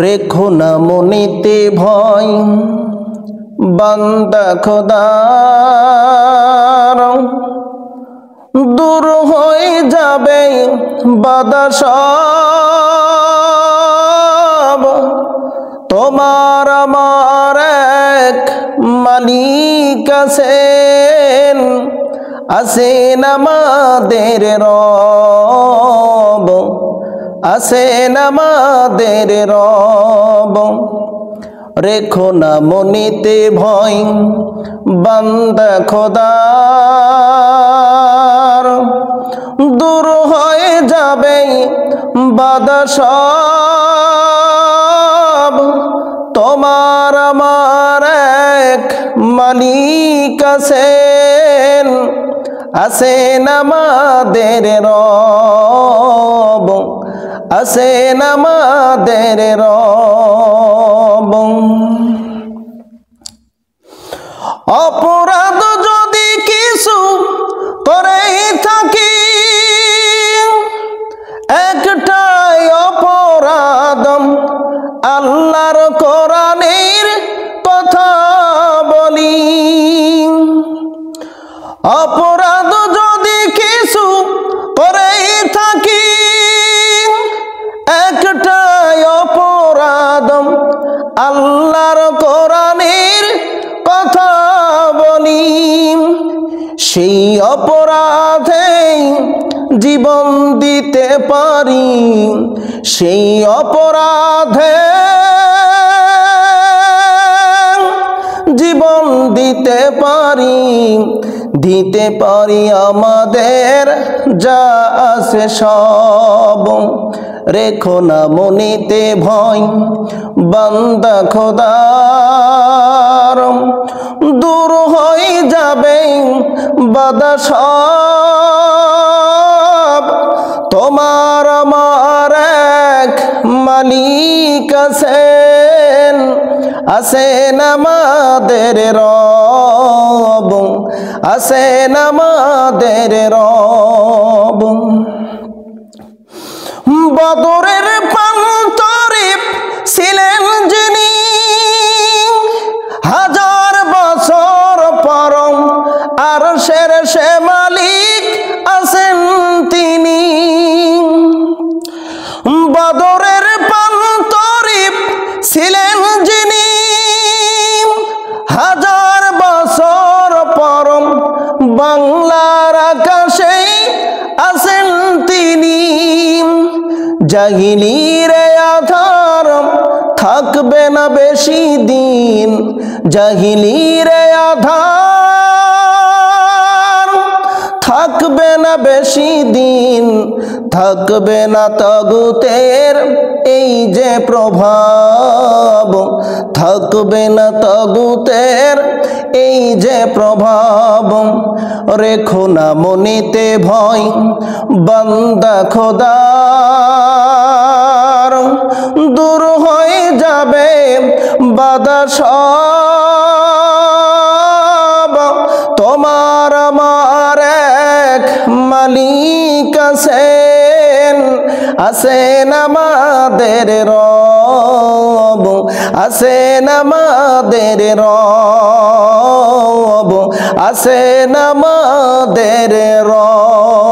রেখো না মনেতে ভয় বান্দা খোদার, দূর হয়ে যাবে বাধা সব। তোমার আমার এক মালিক আছেন, আছেন আমাদের রব, আছেন আমাদের রব। রেখো না মনেতে ভয় বান্দা খোদার, দূর হয়ে যাবে বাধা সব। তোমার আমার এক মালিক আছেন, আছেন আমাদের রব, আছেন আমাদের রব। অপরাধ যদি কিছু করেই থাকি, একটাই অপরাধ আল্লাহর কোরআনের কথা বলি। অপরাধ যদি কিছু করেই থাকি, একটাই অপরাধ আল্লাহর কোরআনের কথা বলি। সেই অপরাধে জীবন দিতে পারি, সেই অপরাধে জীবন দিতে পারি, দিতে পারি আমাদের যা আছে সব। রেখো না মনেতে ভয় বান্দা খোদার, দূর হয়ে যাবে বাধা সব। তোমার আমার এক মালিক আছেন, আছেন আমাদের রব, আছেন আমাদের রব। বদরের প্রান্তরে ছিলেন যিনি, হাজার বছর পর আরশের সে মালিক আছেন তিনি। বদরের প্রান্তরে ছিলেন যিনি, হাজার বছর পর বাংলার আকাশে আছেন তিনি। জাহিলির আধার থাকবে না বেশি দিন, জাহিলির আধার থাকবে না বেশি দিন, থাকবে না তাগুতের এই যে প্রভাব, থাকবে না তাগুতের এই যে প্রভাব। রেখো না মনেতে ভয় বান্দা খোদার, দূর হয়ে যাবে বাধা সব। তোমার আমার এক মালিক আছেন, আছেন আমাদের রব, আছেন আমাদের রব, আছেন আমাদের রব।